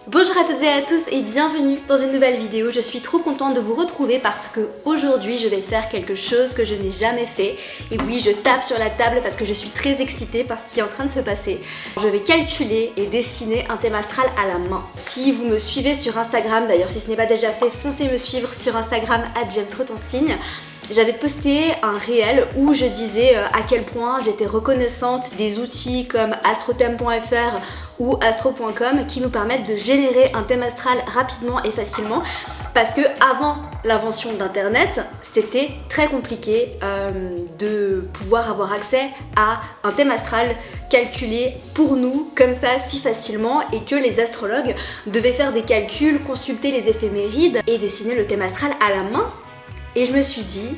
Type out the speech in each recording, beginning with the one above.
Bonjour à toutes et à tous et bienvenue dans une nouvelle vidéo. Je suis trop contente de vous retrouver parce que aujourd'hui je vais faire quelque chose que je n'ai jamais fait. Et oui, je tape sur la table parce que je suis très excitée par ce qui est en train de se passer. Je vais calculer et dessiner un thème astral à la main. Si vous me suivez sur Instagram, d'ailleurs si ce n'est pas déjà fait, foncez me suivre sur Instagram @j'aime-trop-ton-signe. J'avais posté un réel où je disais à quel point j'étais reconnaissante des outils comme astrotheme.fr ou astro.com qui nous permettent de générer un thème astral rapidement et facilement, parce que avant l'invention d'internet c'était très compliqué de pouvoir avoir accès à un thème astral calculé pour nous comme ça si facilement, et que les astrologues devaient faire des calculs, consulter les éphémérides et dessiner le thème astral à la main. Et je me suis dit,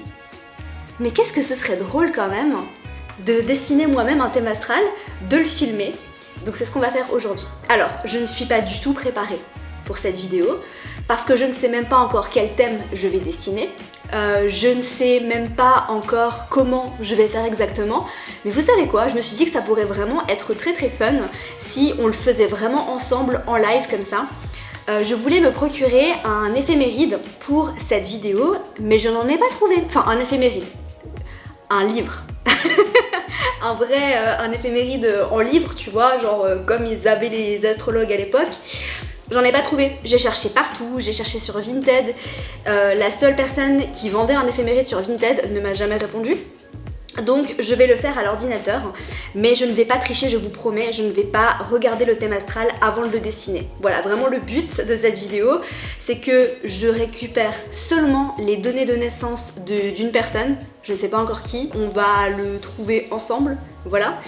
mais qu'est-ce que ce serait drôle quand même de dessiner moi-même un thème astral, de le filmer. Donc c'est ce qu'on va faire aujourd'hui. Alors, je ne suis pas du tout préparée pour cette vidéo parce que je ne sais même pas encore quel thème je vais dessiner. Je ne sais même pas encore comment je vais faire exactement. Mais vous savez quoi, je me suis dit que ça pourrait vraiment être très très fun si on le faisait vraiment ensemble en live comme ça. Je voulais me procurer un éphéméride pour cette vidéo, mais je n'en ai pas trouvé. Enfin, un éphéméride. Un livre. un éphéméride en livre, tu vois, genre comme ils avaient les astrologues à l'époque. J'en ai pas trouvé. J'ai cherché partout, j'ai cherché sur Vinted. La seule personne qui vendait un éphéméride sur Vinted ne m'a jamais répondu. Donc je vais le faire à l'ordinateur, mais je ne vais pas tricher, je vous promets, je ne vais pas regarder le thème astral avant de le dessiner. Voilà, vraiment le but de cette vidéo, c'est que je récupère seulement les données de naissance d'une personne, je ne sais pas encore qui, on va le trouver ensemble, voilà.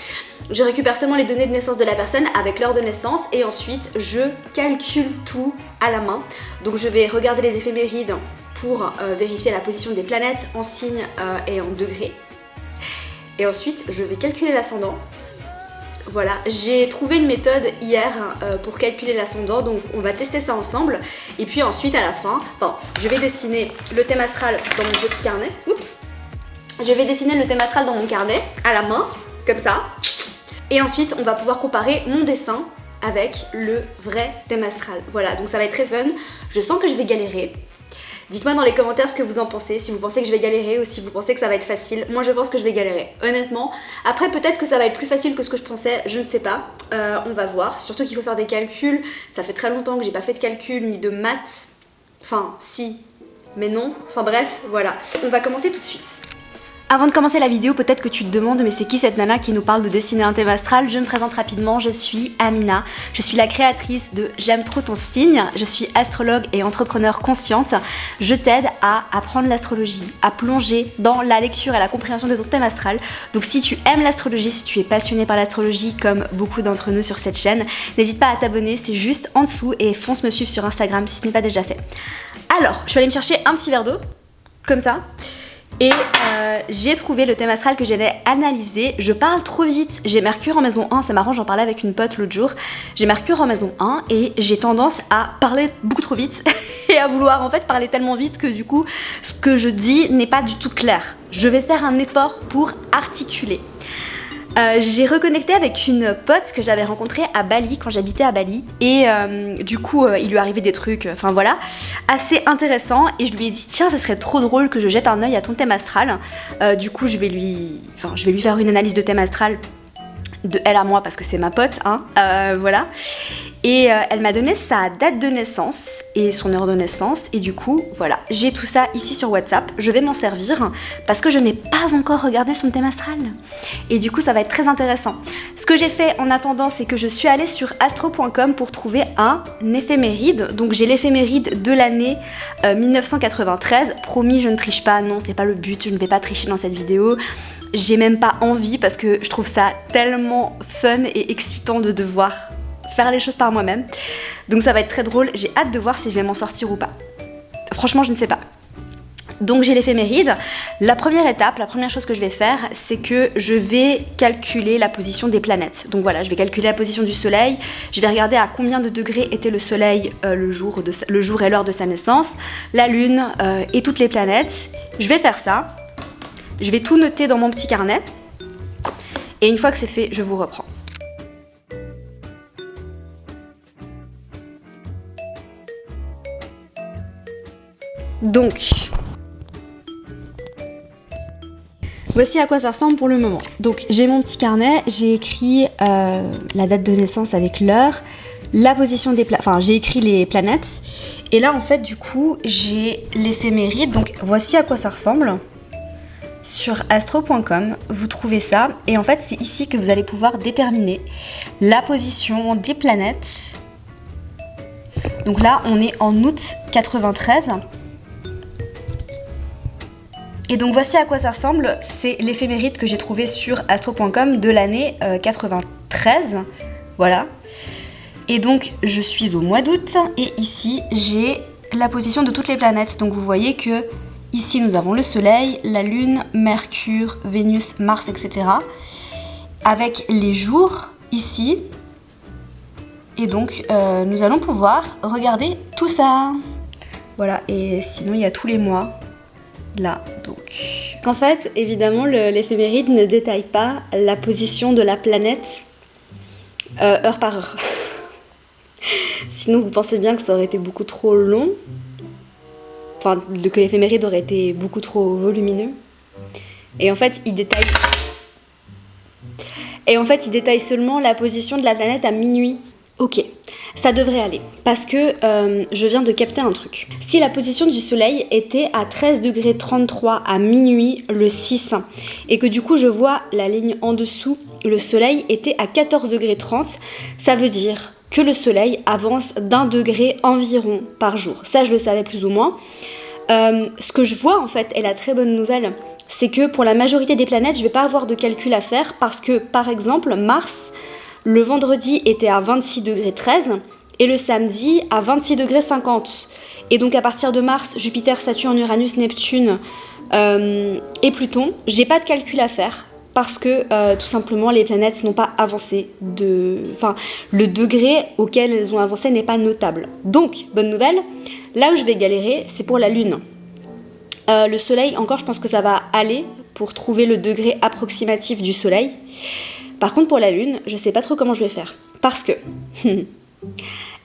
Je récupère seulement les données de naissance de la personne avec l'heure de naissance et ensuite je calcule tout à la main. Donc je vais regarder les éphémérides pour vérifier la position des planètes en signes et en degrés. Et ensuite, je vais calculer l'ascendant. Voilà, j'ai trouvé une méthode hier pour calculer l'ascendant, donc on va tester ça ensemble. Et puis ensuite, à la fin, je vais dessiner le thème astral dans mon petit carnet. Oups! Je vais dessiner le thème astral dans mon carnet, à la main, comme ça. Et ensuite, on va pouvoir comparer mon dessin avec le vrai thème astral. Voilà, donc ça va être très fun. Je sens que je vais galérer. Dites-moi dans les commentaires ce que vous en pensez, si vous pensez que je vais galérer ou si vous pensez que ça va être facile. Moi je pense que je vais galérer, honnêtement. Après peut-être que ça va être plus facile que ce que je pensais, je ne sais pas. On va voir, surtout qu'il faut faire des calculs. Ça fait très longtemps que j'ai pas fait de calcul ni de maths. Enfin si, mais non. Enfin bref, voilà. On va commencer tout de suite. Avant de commencer la vidéo, peut-être que tu te demandes mais c'est qui cette nana qui nous parle de dessiner un thème astral? Je me présente rapidement, je suis Amina, je suis la créatrice de J'aime trop ton signe, je suis astrologue et entrepreneur consciente. Je t'aide à apprendre l'astrologie, à plonger dans la lecture et la compréhension de ton thème astral. Donc si tu aimes l'astrologie, si tu es passionné par l'astrologie comme beaucoup d'entre nous sur cette chaîne, n'hésite pas à t'abonner, c'est juste en dessous, et fonce me suivre sur Instagram si ce n'est pas déjà fait. Alors, je suis allée me chercher un petit verre d'eau, comme ça. Et j'ai trouvé le thème astral que j'allais analyser. Je parle trop vite, j'ai Mercure en maison 1, c'est marrant, j'en parlais avec une pote l'autre jour. J'ai Mercure en maison 1 et j'ai tendance à parler beaucoup trop vite et à vouloir en fait parler tellement vite que du coup ce que je dis n'est pas du tout clair. Je vais faire un effort pour articuler. J'ai reconnecté avec une pote que j'avais rencontrée à Bali quand j'habitais à Bali, et du coup il lui arrivait des trucs, enfin voilà, assez intéressants, et je lui ai dit tiens, ça serait trop drôle que je jette un œil à ton thème astral. Du coup je vais lui faire une analyse de thème astral de elle à moi parce que c'est ma pote, hein, voilà. Et elle m'a donné sa date de naissance et son heure de naissance, et du coup voilà, j'ai tout ça ici sur WhatsApp. Je vais m'en servir parce que je n'ai pas encore regardé son thème astral et du coup ça va être très intéressant. Ce que j'ai fait en attendant, c'est que je suis allée sur astro.com pour trouver un éphéméride. Donc j'ai l'éphéméride de l'année 1993. Promis, je ne triche pas, non c'est pas le but, je ne vais pas tricher dans cette vidéo. J'ai même pas envie parce que je trouve ça tellement fun et excitant de devoir faire les choses par moi-même. Donc ça va être très drôle, j'ai hâte de voir si je vais m'en sortir ou pas. Franchement, je ne sais pas. Donc j'ai l'éphéméride. La première étape, la première chose que je vais faire, c'est que je vais calculer la position des planètes. Donc voilà, je vais calculer la position du soleil, je vais regarder à combien de degrés était le soleil le jour et l'heure de sa naissance, la lune et toutes les planètes. Je vais faire ça. Je vais tout noter dans mon petit carnet. Et une fois que c'est fait, je vous reprends. Donc, voici à quoi ça ressemble pour le moment. Donc j'ai mon petit carnet, j'ai écrit la date de naissance avec l'heure, la position des planètes, enfin j'ai écrit les planètes. Et là en fait du coup j'ai l'éphéméride, donc voici à quoi ça ressemble. Sur astro.com, vous trouvez ça. Et en fait c'est ici que vous allez pouvoir déterminer la position des planètes. Donc là on est en août 93. Et donc voici à quoi ça ressemble, c'est l'éphéméride que j'ai trouvé sur astro.com de l'année 93, voilà. Et donc je suis au mois d'août et ici j'ai la position de toutes les planètes. Donc vous voyez que ici nous avons le Soleil, la Lune, Mercure, Vénus, Mars, etc. Avec les jours ici. Et donc nous allons pouvoir regarder tout ça. Voilà, et sinon il y a tous les mois. Là, donc. En fait, évidemment, l'éphéméride ne détaille pas la position de la planète heure par heure. Sinon, vous pensez bien que ça aurait été beaucoup trop long. Enfin, que l'éphéméride aurait été beaucoup trop volumineux. Et en fait, il détaille seulement la position de la planète à minuit. Ok, ça devrait aller, parce que je viens de capter un truc. Si la position du soleil était à 13,33 à minuit le 6, et que du coup je vois la ligne en dessous, le soleil était à 14,30, ça veut dire que le soleil avance d'1 degré environ par jour. Ça je le savais plus ou moins. Ce que je vois en fait, et la très bonne nouvelle, c'est que pour la majorité des planètes, je vais pas avoir de calcul à faire, parce que par exemple Mars, le vendredi était à 26 degrés 13 et le samedi à 26 degrés 50. Et donc à partir de Mars, Jupiter, Saturne, Uranus, Neptune et Pluton, j'ai pas de calcul à faire parce que tout simplement les planètes n'ont pas avancé enfin le degré auquel elles ont avancé n'est pas notable. Donc bonne nouvelle, là où je vais galérer, c'est pour la Lune. Le Soleil, encore je pense que ça va aller pour trouver le degré approximatif du Soleil. Par contre pour la Lune, je sais pas trop comment je vais faire. Parce que,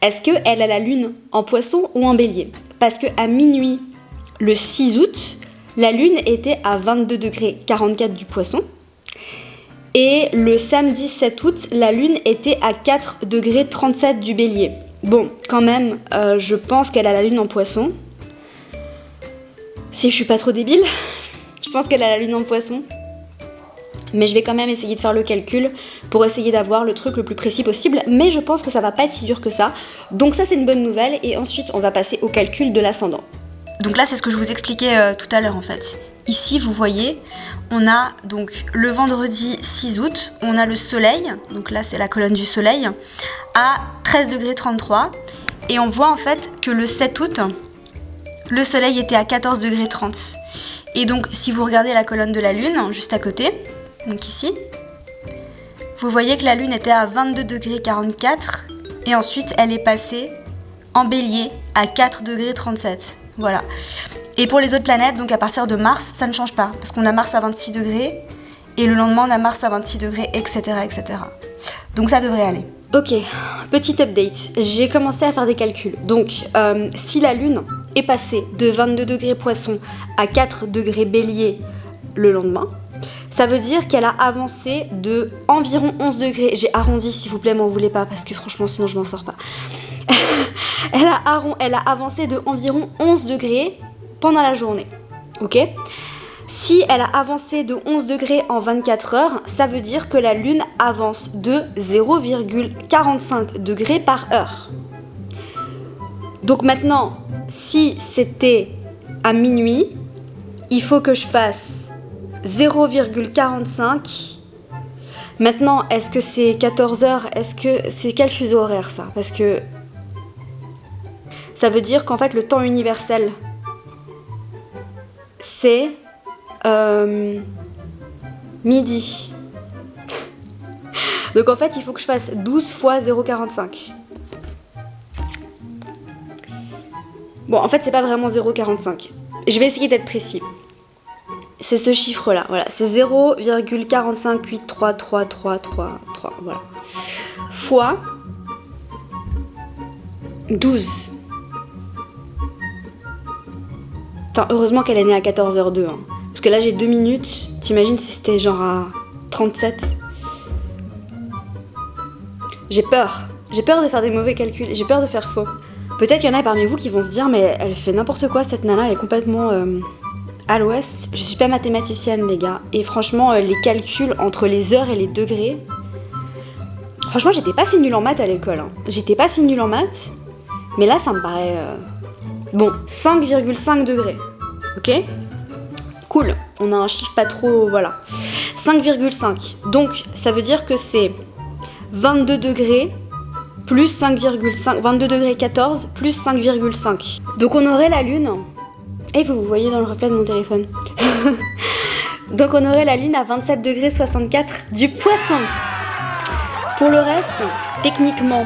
est-ce qu'elle a la Lune en Poisson ou en Bélier? Parce qu'à minuit, le 6 août, la Lune était à 22 degrés 44 du Poisson. Et le samedi 7 août, la Lune était à 4 degrés 37 du Bélier. Bon, quand même, je pense qu'elle a la Lune en Poisson. Si je suis pas trop débile, je pense qu'elle a la Lune en Poisson. Mais je vais quand même essayer de faire le calcul pour essayer d'avoir le truc le plus précis possible. Mais je pense que ça va pas être si dur que ça. Donc ça c'est une bonne nouvelle. Et ensuite on va passer au calcul de l'ascendant. Donc là c'est ce que je vous expliquais tout à l'heure en fait. Ici vous voyez, on a donc le vendredi 6 août, on a le soleil. Donc là c'est la colonne du soleil à 13 degrés 33. Et on voit en fait que le 7 août, le soleil était à 14 degrés 30. Et donc si vous regardez la colonne de la lune juste à côté, donc ici, vous voyez que la Lune était à 22 degrés 44 et ensuite elle est passée en Bélier à 4 degrés 37. Voilà. Et pour les autres planètes, donc à partir de Mars, ça ne change pas parce qu'on a Mars à 26 degrés et le lendemain on a Mars à 26 degrés, etc. etc. Donc ça devrait aller. Ok, petit update. J'ai commencé à faire des calculs. Donc si la Lune est passée de 22 degrés Poisson à 4 degrés Bélier le lendemain, ça veut dire qu'elle a avancé de environ 11 degrés. J'ai arrondi, s'il vous plaît, m'en voulez pas, parce que franchement, sinon je m'en sors pas. Elle a avancé de environ 11 degrés pendant la journée. Ok ? Si elle a avancé de 11 degrés en 24 heures, ça veut dire que la Lune avance de 0,45 degrés par heure. Donc maintenant, si c'était à minuit, il faut que je fasse 0,45. Maintenant, est-ce que c'est 14 heures? Est-ce que c'est quel fuseau horaire ça? Parce que ça veut dire qu'en fait le temps universel c'est midi. Donc en fait il faut que je fasse 12 fois 0,45. Bon en fait c'est pas vraiment 0,45. Je vais essayer d'être précis. C'est ce chiffre-là, voilà, c'est 0,4583333, voilà. Fois 12. Putain, heureusement qu'elle est née à 14h02. Hein. Parce que là j'ai 2 minutes. T'imagines si c'était genre à 37. J'ai peur. J'ai peur de faire des mauvais calculs. J'ai peur de faire faux. Peut-être qu'il y en a parmi vous qui vont se dire mais elle fait n'importe quoi cette nana, elle est complètement à l'ouest. Je suis pas mathématicienne les gars. Et franchement les calculs entre les heures et les degrés... Franchement j'étais pas si nulle en maths à l'école. Hein. J'étais pas si nulle en maths. Mais là ça me paraît... Bon, 5,5 degrés. Ok ? Cool. On a un chiffre pas trop... Voilà. 5,5. Donc ça veut dire que c'est 22 degrés... plus 5,5, 22 degrés 14, plus 5,5. Donc on aurait la lune, et vous voyez dans le reflet de mon téléphone. Donc on aurait la lune à 27 degrés 64 du poisson. Pour le reste, techniquement,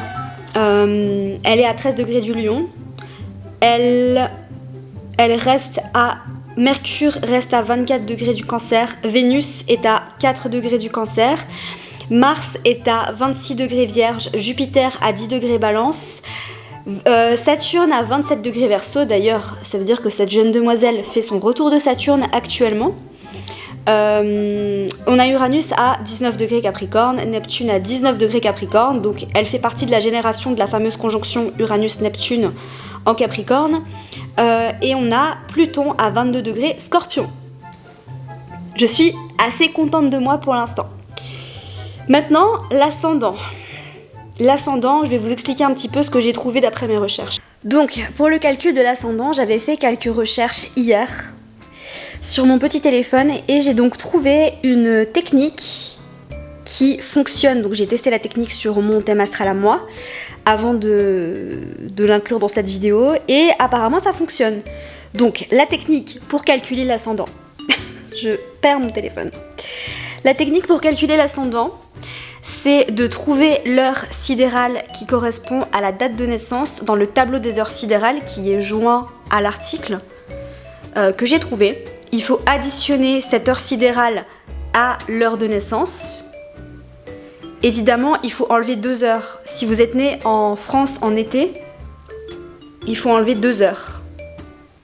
elle est à 13 degrés du lion. Elle reste à... Mercure reste à 24 degrés du cancer. Vénus est à 4 degrés du cancer. Mars est à 26 degrés vierge, Jupiter à 10 degrés balance, Saturne à 27 degrés verseau. D'ailleurs, ça veut dire que cette jeune demoiselle fait son retour de Saturne actuellement. On a Uranus à 19 degrés Capricorne, Neptune à 19 degrés Capricorne, donc elle fait partie de la génération de la fameuse conjonction Uranus-Neptune en Capricorne. Et on a Pluton à 22 degrés Scorpion. Je suis assez contente de moi pour l'instant. Maintenant, l'ascendant. L'ascendant, je vais vous expliquer un petit peu ce que j'ai trouvé d'après mes recherches. Donc, pour le calcul de l'ascendant, j'avais fait quelques recherches hier sur mon petit téléphone et j'ai donc trouvé une technique qui fonctionne. Donc j'ai testé la technique sur mon thème astral à moi avant de l'inclure dans cette vidéo et apparemment ça fonctionne. Donc, la technique pour calculer l'ascendant. Je perds mon téléphone. La technique pour calculer l'ascendant, c'est de trouver l'heure sidérale qui correspond à la date de naissance dans le tableau des heures sidérales qui est joint à l'article que j'ai trouvé. Il faut additionner cette heure sidérale à l'heure de naissance. Évidemment, il faut enlever 2 heures. Si vous êtes né en France en été, il faut enlever 2 heures.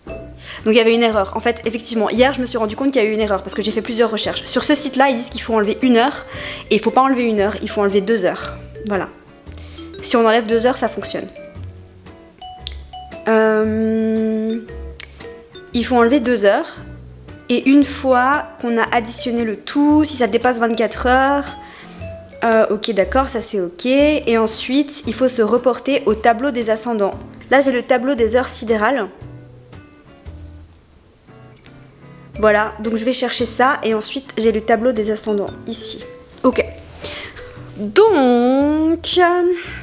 Donc il y avait une erreur. En fait, effectivement, hier je me suis rendu compte qu'il y a eu une erreur parce que j'ai fait plusieurs recherches. Sur ce site-là, ils disent qu'il faut enlever 1 heure et il faut pas enlever 1 heure, il faut enlever 2 heures. Voilà. Si on enlève 2 heures, ça fonctionne. Il faut enlever 2 heures et une fois qu'on a additionné le tout, si ça dépasse 24 heures, ok d'accord, ça c'est ok. Et ensuite, il faut se reporter au tableau des ascendants. Là, j'ai le tableau des heures sidérales. Voilà, donc je vais chercher ça et ensuite j'ai le tableau des ascendants ici. Ok. Donc,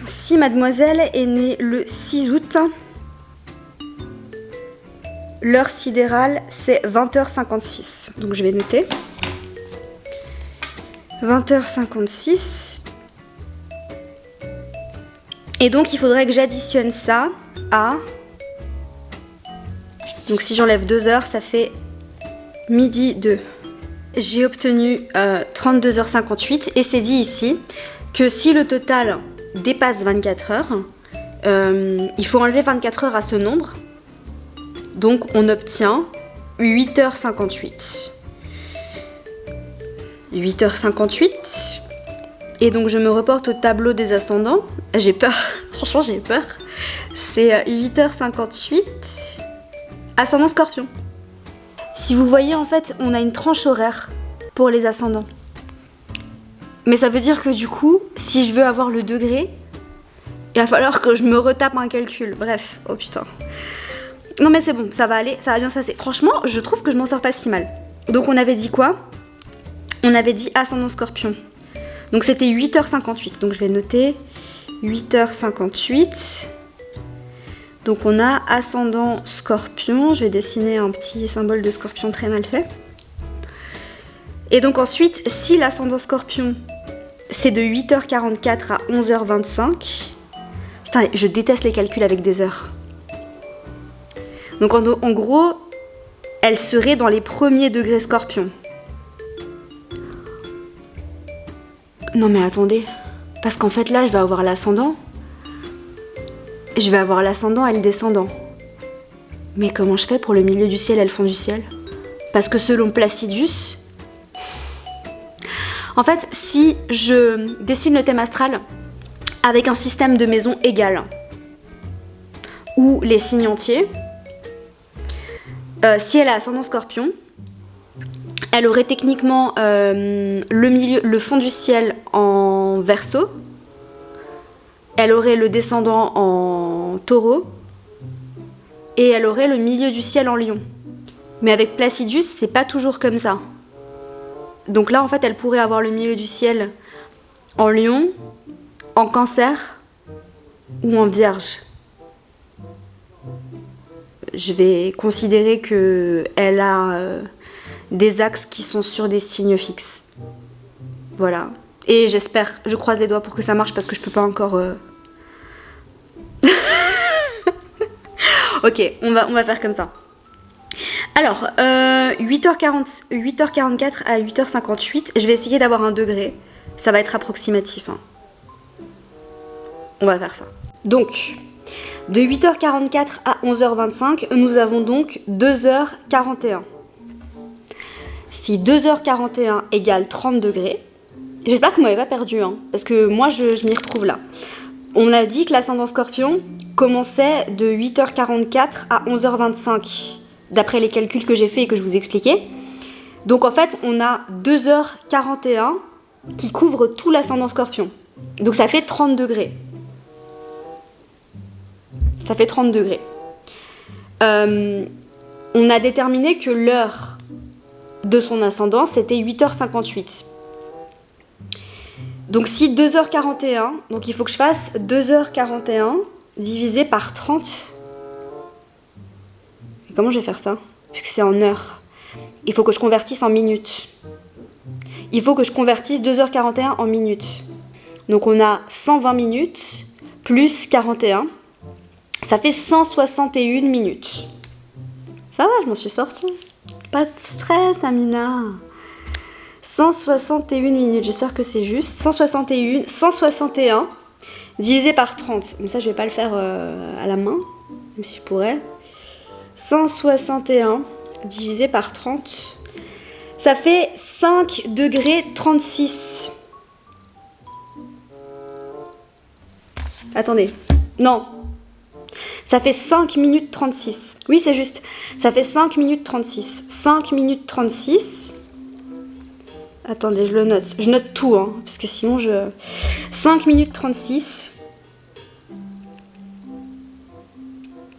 si mademoiselle est née le 6 août, l'heure sidérale c'est 20h56. Donc je vais noter. 20h56. Et donc il faudrait que j'additionne ça à... Donc si j'enlève 2 heures, ça fait... midi 2. J'ai obtenu 32h58 et c'est dit ici que si le total dépasse 24 heures, il faut enlever 24 heures à ce nombre. Donc on obtient 8h58. 8h58. Et donc je me reporte au tableau des ascendants. J'ai peur, franchement j'ai peur. C'est 8h58. Ascendant Scorpion. Si vous voyez, en fait, on a une tranche horaire pour les ascendants. Mais ça veut dire que du coup, si je veux avoir le degré, il va falloir que je me retape un calcul. Bref, oh putain. Non mais c'est bon, ça va aller, ça va bien se passer. Franchement, je trouve que je m'en sors pas si mal. Donc on avait dit quoi? On avait dit ascendant Scorpion. Donc c'était 8h58. Donc je vais noter 8h58. Donc on a ascendant Scorpion, je vais dessiner un petit symbole de Scorpion très mal fait. Et donc ensuite, si l'ascendant Scorpion, c'est de 8h44 à 11h25, putain, je déteste les calculs avec des heures. Donc en gros, elle serait dans les premiers degrés Scorpion. Non mais attendez, parce qu'en fait là, je vais avoir l'ascendant. Je vais avoir l'ascendant et le descendant. Mais comment je fais pour le milieu du ciel et le fond du ciel? Parce que selon Placidus, en fait, si je dessine le thème astral avec un système de maisons égal, ou les signes entiers, si elle a ascendant Scorpion, elle aurait techniquement le fond du ciel en Verseau, elle aurait le descendant en Taureau, et elle aurait le milieu du ciel en Lion. Mais avec Placidus, c'est pas toujours comme ça. Donc là, en fait, elle pourrait avoir le milieu du ciel en Lion, en Cancer ou en Vierge. Je vais considérer qu'elle a des axes qui sont sur des signes fixes. Voilà. Et j'espère, je croise les doigts pour que ça marche parce que je peux pas encore... Ok, on va faire comme ça. Alors, 8h44 à 8h58, je vais essayer d'avoir un degré. Ça va être approximatif. Hein. On va faire ça. Donc, de 8h44 à 11h25, nous avons donc 2h41. Si 2h41 égale 30 degrés, j'espère que vous m'avez pas perdu, hein, parce que moi je m'y retrouve là. On a dit que l'ascendant Scorpion commençait de 8h44 à 11h25, d'après les calculs que j'ai fait et que je vous expliquais. Donc en fait, on a 2h41 qui couvre tout l'ascendant Scorpion. Donc ça fait 30 degrés. Ça fait 30 degrés. On a déterminé que l'heure de son ascendant, c'était 8h58. Donc si 2h41, donc il faut que je fasse 2h41 divisé par 30. Et comment je vais faire ça? Puisque c'est en heures. Il faut que je convertisse en minutes. Il faut que je convertisse 2h41 en minutes. Donc on a 120 minutes plus 41. Ça fait 161 minutes. Ça va, je m'en suis sortie. Pas de stress, Amina. 161 minutes, j'espère que c'est juste. 161 divisé par 30. Comme ça, je vais pas le faire à la main, même si je pourrais. 161 divisé par 30. Ça fait 5 degrés 36. Attendez. Non. Ça fait 5 minutes 36. Oui, c'est juste. Ça fait 5 minutes 36. 5 minutes 36. Attendez, je le note. Je note tout, hein, parce que sinon je... 5 minutes 36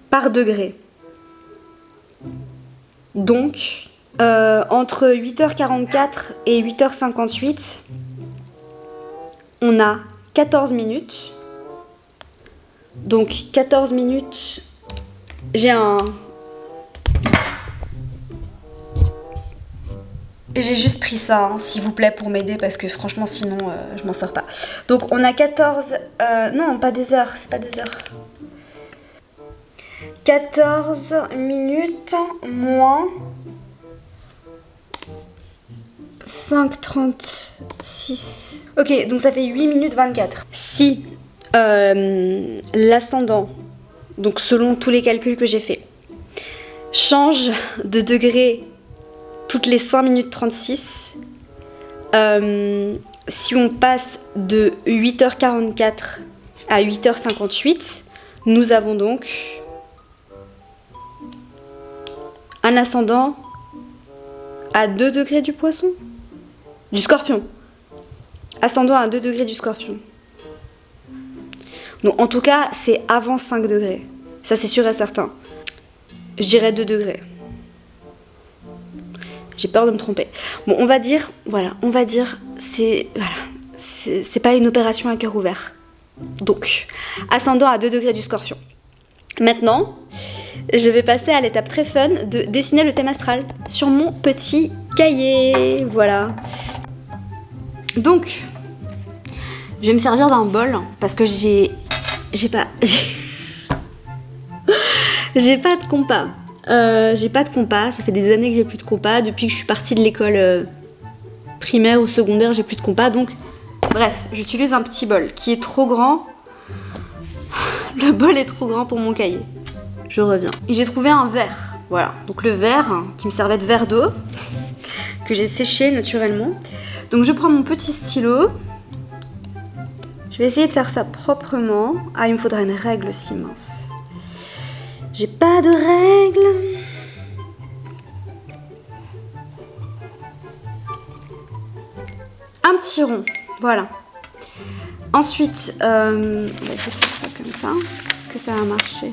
par degré. Donc, entre 8h44 et 8h58, on a 14 minutes. Donc, 14 minutes... J'ai juste pris ça, hein, s'il vous plaît, pour m'aider, parce que franchement, sinon, je m'en sors pas. Donc, on a 14... non, pas des heures, c'est pas des heures. 14 minutes moins 5,36. Ok, donc ça fait 8 minutes 24. Si l'ascendant, donc selon tous les calculs que j'ai fait, change de degré toutes les 5 minutes 36, si on passe de 8h44 à 8h58, nous avons donc un ascendant à 2 degrés du poisson, du scorpion. Ascendant à 2 degrés du scorpion. Donc en tout cas, c'est avant 5 degrés. Ça, c'est sûr et certain. Je dirais 2 degrés. J'ai peur de me tromper. Bon, on va dire, c'est pas une opération à cœur ouvert. Donc, ascendant à 2 degrés du scorpion. Maintenant, je vais passer à l'étape très fun de dessiner le thème astral sur mon petit cahier. Voilà. Donc, je vais me servir d'un bol parce que j'ai pas de compas. J'ai pas de compas, ça fait des années que j'ai plus de compas. Depuis que je suis partie de l'école primaire ou secondaire, j'ai plus de compas. Donc, bref, j'utilise un petit bol qui est trop grand. Le bol est trop grand pour mon cahier. je reviens. Et j'ai trouvé un verre, voilà. Donc le verre qui me servait de verre d'eau, que j'ai séché naturellement. Donc je prends mon petit stylo. Je vais essayer de faire ça proprement. Ah, il me faudra une règle aussi mince. J'ai pas de règle. Un petit rond, voilà. Ensuite, on va essayer de faire ça comme ça. Est-ce que ça va marcher?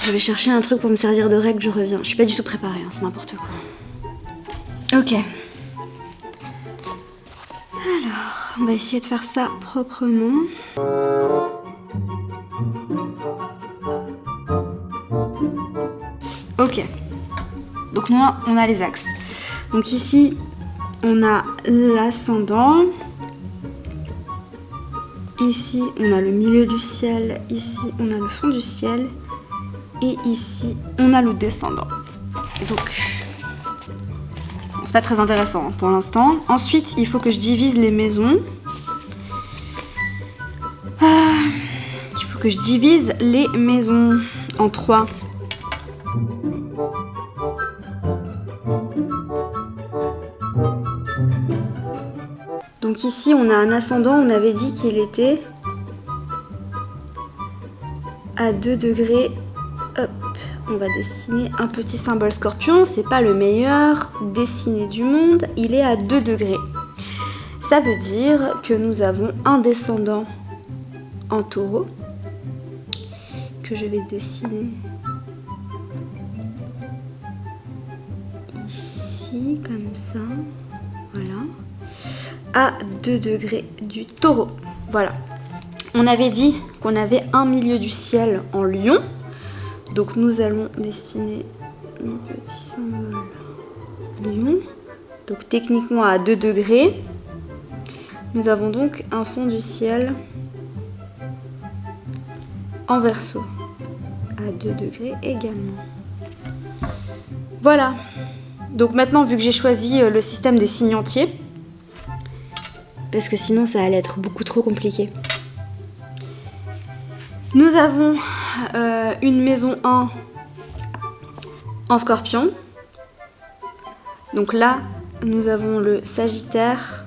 Je vais chercher un truc pour me servir de règle, je reviens. Je suis pas du tout préparée, hein, c'est n'importe quoi. Ok. Alors, on va essayer de faire ça proprement. Ok. Donc moi, on a les axes. Donc ici, on a l'ascendant. Ici, on a le milieu du ciel. Ici, on a le fond du ciel. Et ici, on a le descendant. Donc, c'est pas très intéressant pour l'instant. Ensuite, il faut que je divise les maisons. Il faut que je divise les maisons en 3. Donc ici, on a un ascendant, on avait dit qu'il était à 2 degrés. Hop, on va dessiner un petit symbole scorpion. C'est pas le meilleur dessiné du monde, il est à 2 degrés. Ça veut dire que nous avons un descendant en taureau que je vais dessiner ici, comme ça. Voilà. À 2 degrés du taureau. Voilà. On avait dit qu'on avait un milieu du ciel en lion. Donc nous allons dessiner un petit symbole lion. Donc techniquement à 2 degrés. Nous avons donc un fond du ciel en verso. À 2 degrés également. Voilà. Donc maintenant, vu que j'ai choisi le système des signes entiers, parce que sinon ça allait être beaucoup trop compliqué. Nous avons une maison 1 en scorpion. Donc là, nous avons le Sagittaire.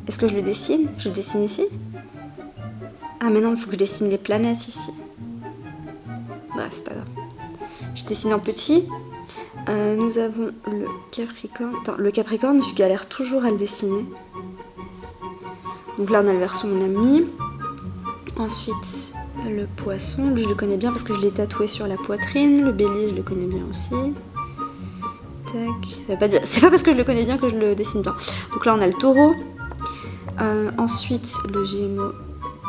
Est-ce que je le dessine? Je le dessine ici? Ah mais non, il faut que je dessine les planètes ici. Bref, c'est pas grave. Je dessine en petit. Nous avons le Capricorne. Attends, le Capricorne, je galère toujours à le dessiner. Donc là, on a le Verseau, on l'a mis. Ensuite, le Poisson. Lui, je le connais bien parce que je l'ai tatoué sur la poitrine. Le Bélier, je le connais bien aussi. Tac. Ça veut pas dire... C'est pas parce que je le connais bien que je le dessine bien. Donc là, on a le Taureau. Ensuite, le Gémeaux.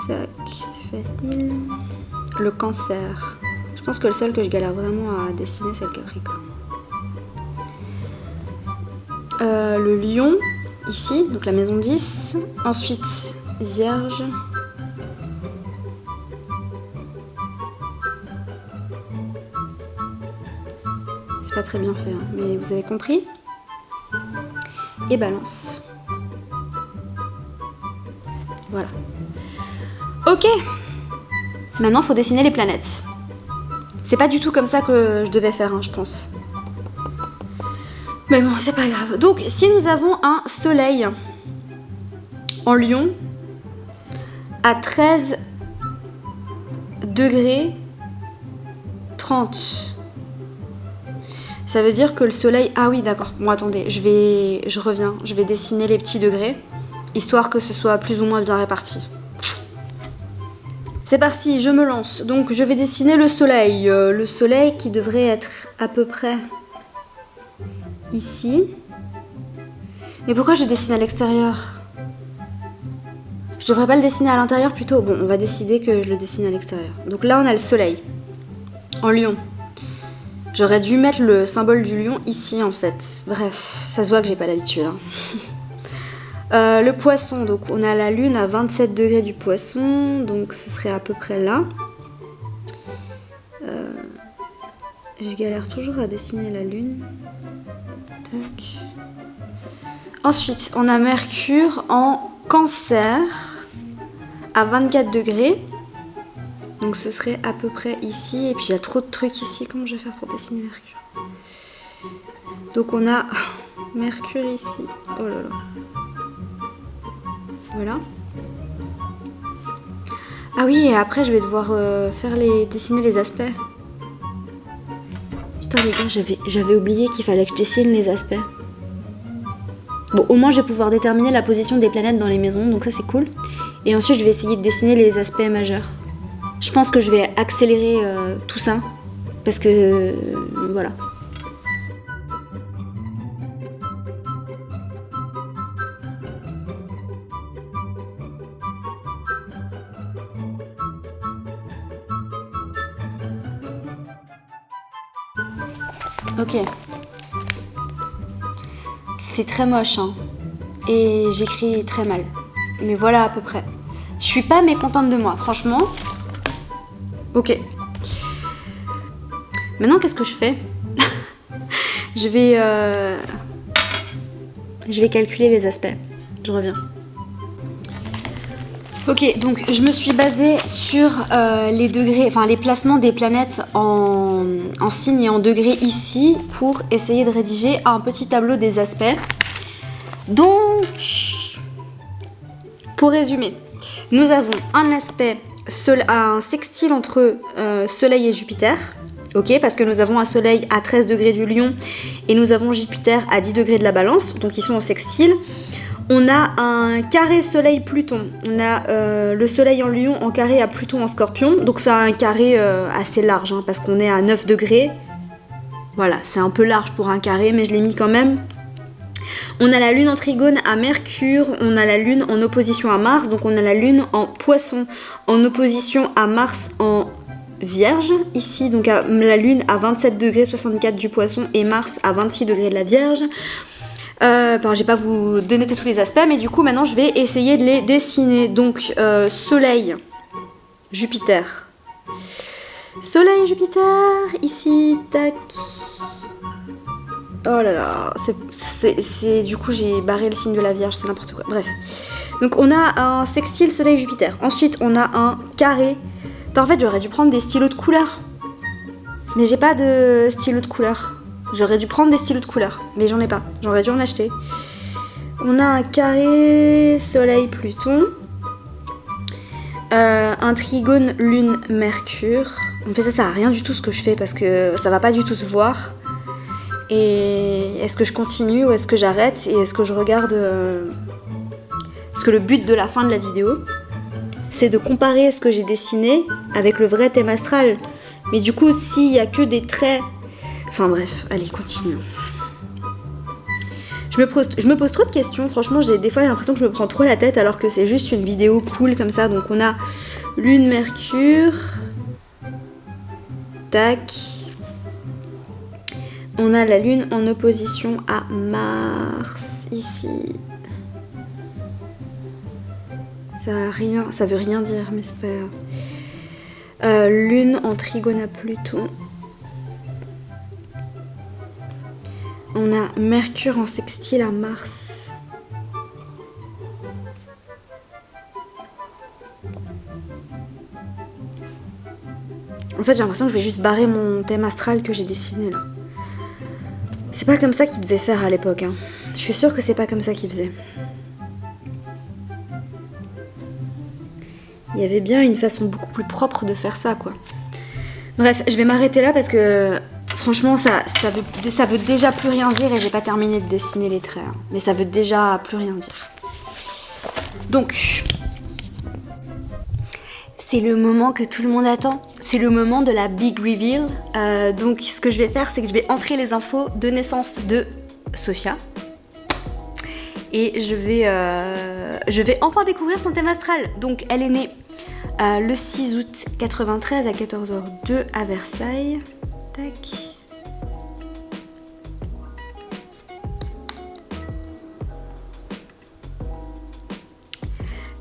Tac, c'est facile. Le Cancer. Je pense que le seul que je galère vraiment à dessiner, c'est le Capricorne. Le Lion. Ici, donc la maison 10. Ensuite, Vierge. C'est pas très bien fait, hein, mais vous avez compris. Et Balance. Voilà. Ok. Maintenant, il faut dessiner les planètes. C'est pas du tout comme ça que je devais faire, hein, je pense. Mais bon, c'est pas grave. Donc, si nous avons un soleil en Lion à 13 degrés 30, ça veut dire que le soleil... Ah oui, d'accord. Bon, attendez, je reviens. Je vais dessiner les petits degrés, histoire que ce soit plus ou moins bien réparti. C'est parti, je me lance. Donc, je vais dessiner le soleil. Le soleil qui devrait être à peu près... ici. Mais pourquoi je dessine à l'extérieur? Je devrais pas le dessiner à l'intérieur plutôt? Bon, on va décider que je le dessine à l'extérieur. Donc là, on a le soleil en lion. J'aurais dû mettre le symbole du lion ici en fait. Bref, ça se voit que j'ai pas l'habitude. Hein. Le poisson, donc on a la lune à 27 degrés du poisson. Donc ce serait à peu près là. Je galère toujours à dessiner la lune. Tac. Ensuite, on a Mercure en Cancer à 24 degrés. Donc ce serait à peu près ici. Et puis il y a trop de trucs ici. Comment je vais faire pour dessiner Mercure? Donc on a Mercure ici. Oh là là. Voilà. Ah oui, et après je vais devoir dessiner les aspects. Putain les gars, j'avais oublié qu'il fallait que je dessine les aspects. Bon, au moins je vais pouvoir déterminer la position des planètes dans les maisons, donc ça c'est cool. Et ensuite je vais essayer de dessiner les aspects majeurs. Je pense que je vais accélérer tout ça, parce que voilà. Ok. C'est très moche, hein. Et j'écris très mal. Mais voilà à peu près. Je suis pas mécontente de moi, franchement. Ok. Maintenant, qu'est-ce que je fais? Je vais calculer les aspects. Je reviens. Ok, donc je me suis basée sur les degrés, enfin les placements des planètes en signes et en degrés ici pour essayer de rédiger un petit tableau des aspects. Donc, pour résumer, nous avons un aspect, un sextile entre Soleil et Jupiter. Ok, parce que nous avons un Soleil à 13 degrés du Lion et nous avons Jupiter à 10 degrés de la Balance, donc ils sont au sextile. On a un carré Soleil-Pluton. On a le Soleil en Lion en carré à Pluton en Scorpion. Donc c'est un carré assez large, hein, parce qu'on est à 9 degrés. Voilà, c'est un peu large pour un carré, mais je l'ai mis quand même. On a la Lune en trigone à Mercure. On a la Lune en opposition à Mars. Donc on a la Lune en Poisson en opposition à Mars en Vierge. Ici, donc la Lune à 27 degrés 64 du Poisson et Mars à 26 degrés de la Vierge. Je vais pas vous donner tous les aspects, mais du coup maintenant je vais essayer de les dessiner. Donc Soleil, Jupiter, Soleil, Jupiter, ici, tac. Oh là là, du coup j'ai barré le signe de la Vierge, c'est n'importe quoi. Bref, donc on a un sextile Soleil, Jupiter. Ensuite on a un carré. En fait j'aurais dû prendre des stylos de couleur, mais j'ai pas de stylo de couleur. J'aurais dû prendre des stylos de couleur, mais j'en ai pas. J'aurais dû en acheter. On a un carré Soleil-Pluton. Un trigone Lune-Mercure. En fait, ça sert à rien du tout ce que je fais parce que ça va pas du tout se voir. Et est-ce que je continue ou est-ce que j'arrête? Et est-ce que je regarde... Parce que le but de la fin de la vidéo, c'est de comparer ce que j'ai dessiné avec le vrai thème astral. Mais du coup, s'il y a que des traits... Enfin bref, allez, continuons. Je me pose trop de questions, franchement, des fois j'ai l'impression que je me prends trop la tête alors que c'est juste une vidéo cool comme ça. Donc on a Lune, Mercure, tac. On a la Lune en opposition à Mars, ici. Ça veut rien dire, mais c'est pas grave. Lune en trigone à Pluton. On a Mercure en sextile à Mars. En fait, j'ai l'impression que je vais juste barrer mon thème astral que j'ai dessiné là. C'est pas comme ça qu'il devait faire à l'époque, hein. Je suis sûre que c'est pas comme ça qu'il faisait. Il y avait bien une façon beaucoup plus propre de faire ça, quoi. Bref, je vais m'arrêter là parce que... Franchement, ça veut déjà plus rien dire et j'ai pas terminé de dessiner les traits. Hein. Mais ça veut déjà plus rien dire. Donc, c'est le moment que tout le monde attend. C'est le moment de la big reveal. Donc, ce que je vais faire, c'est que je vais entrer les infos de naissance de Sophia. Et je vais enfin découvrir son thème astral. Donc, elle est née le 6 août 93 à 14h02 à Versailles. Tac.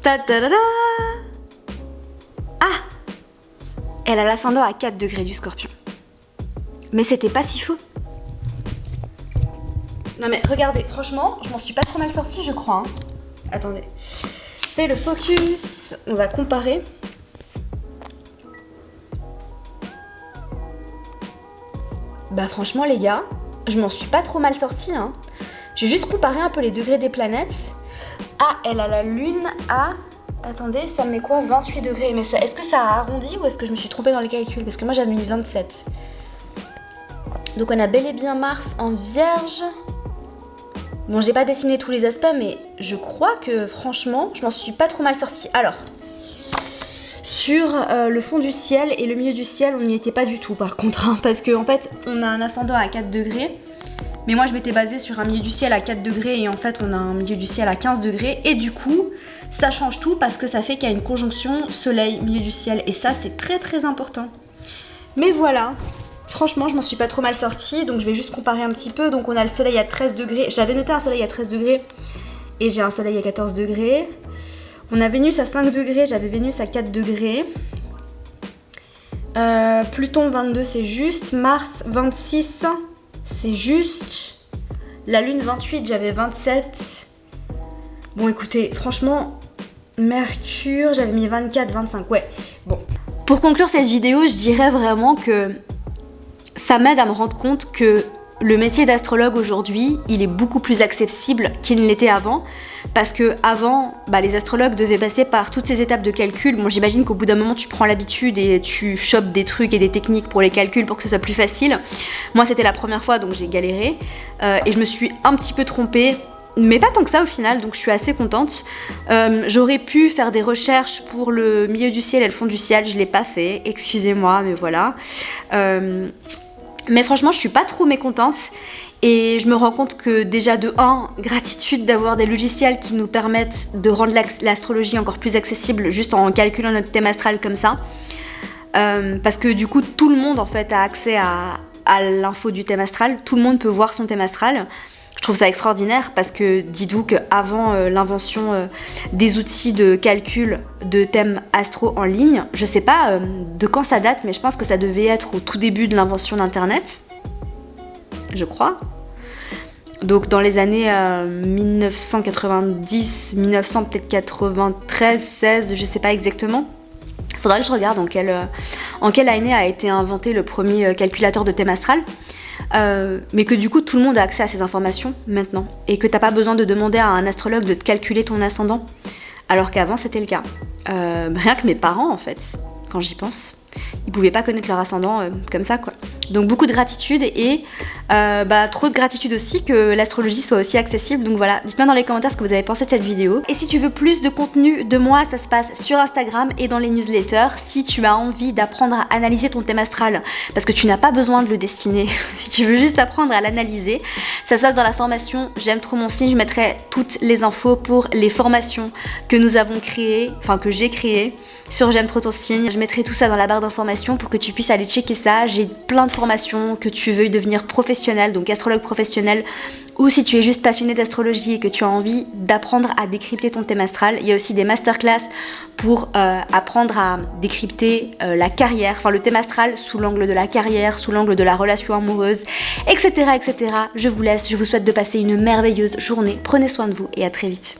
Ta-da-da-da. Ah, elle a l'ascendant à 4 degrés du Scorpion. Mais c'était pas si faux. Non mais regardez, franchement, je m'en suis pas trop mal sortie, je crois. Hein. Attendez. Fais le focus. On va comparer. bah franchement les gars, je m'en suis pas trop mal sortie, hein. Je vais juste comparer un peu les degrés des planètes. Ah, elle a la lune à... Attendez, ça me met quoi? 28 degrés. Mais ça, est-ce que ça a arrondi ou est-ce que je me suis trompée dans les calculs? Parce que moi j'avais mis 27. Donc on a bel et bien Mars en Vierge. Bon, j'ai pas dessiné tous les aspects, mais je crois que franchement, je m'en suis pas trop mal sortie. Alors, sur le fond du ciel et le milieu du ciel, on n'y était pas du tout par contre, hein, parce qu'en fait, on a un ascendant à 4 degrés. Mais moi, je m'étais basée sur un milieu du ciel à 4 degrés et en fait, on a un milieu du ciel à 15 degrés. Et du coup, ça change tout parce que ça fait qu'il y a une conjonction soleil, milieu du ciel. Et ça, c'est très très important. Mais voilà, franchement, je m'en suis pas trop mal sortie. Donc, je vais juste comparer un petit peu. Donc, on a le soleil à 13 degrés. J'avais noté un soleil à 13 degrés et j'ai un soleil à 14 degrés. On a Vénus à 5 degrés, j'avais Vénus à 4 degrés. Pluton 22, c'est juste. Mars 26, c'est juste. La Lune 28, j'avais 27. Bon, écoutez, franchement, Mercure, j'avais mis 24, 25. Ouais, bon. Pour conclure cette vidéo, je dirais vraiment que ça m'aide à me rendre compte que le métier d'astrologue aujourd'hui, il est beaucoup plus accessible qu'il ne l'était avant. Parce que avant, les astrologues devaient passer par toutes ces étapes de calcul. Bon, j'imagine qu'au bout d'un moment, tu prends l'habitude et tu chopes des trucs et des techniques pour les calculs pour que ce soit plus facile. Moi, c'était la première fois, donc j'ai galéré. Et je me suis un petit peu trompée, mais pas tant que ça au final, donc je suis assez contente. J'aurais pu faire des recherches pour le milieu du ciel et le fond du ciel, je l'ai pas fait, excusez-moi, mais voilà. Mais franchement, je suis pas trop mécontente et je me rends compte que déjà de 1, gratitude d'avoir des logiciels qui nous permettent de rendre l'astrologie encore plus accessible juste en calculant notre thème astral comme ça. Parce que du coup, tout le monde en fait a accès à l'info du thème astral, tout le monde peut voir son thème astral. Je trouve ça extraordinaire parce que dites-vous qu'avant l'invention des outils de calcul de thèmes astro en ligne, je sais pas de quand ça date, mais je pense que ça devait être au tout début de l'invention d'internet, je crois. Donc dans les années 1990, 1900, peut-être 93, 16, je sais pas exactement. Faudrait que je regarde en quelle année a été inventé le premier calculateur de thème astral. Mais que du coup tout le monde a accès à ces informations maintenant et que t'as pas besoin de demander à un astrologue de te calculer ton ascendant alors qu'avant c'était le cas. Rien que mes parents en fait, quand j'y pense, ils pouvaient pas connaître leur ascendant comme ça quoi. Donc beaucoup de gratitude et trop de gratitude aussi que l'astrologie soit aussi accessible. Donc voilà, dites-moi dans les commentaires ce que vous avez pensé de cette vidéo. Et si tu veux plus de contenu de moi, ça se passe sur Instagram et dans les newsletters. Si tu as envie d'apprendre à analyser ton thème astral, parce que tu n'as pas besoin de le dessiner, si tu veux juste apprendre à l'analyser, ça se passe dans la formation J'aime trop mon signe. Je mettrai toutes les infos pour les formations que nous avons créées, enfin que j'ai créées sur J'aime trop ton signe. Je mettrai tout ça dans la barre d'informations pour que tu puisses aller checker ça. J'ai plein de formations, que tu veuilles devenir professionnel, donc astrologue professionnel, ou si tu es juste passionné d'astrologie et que tu as envie d'apprendre à décrypter ton thème astral. Il y a aussi des masterclass pour apprendre à décrypter la carrière, enfin le thème astral sous l'angle de la carrière, sous l'angle de la relation amoureuse, etc., etc. Je vous laisse, je vous souhaite de passer une merveilleuse journée. Prenez soin de vous et à très vite.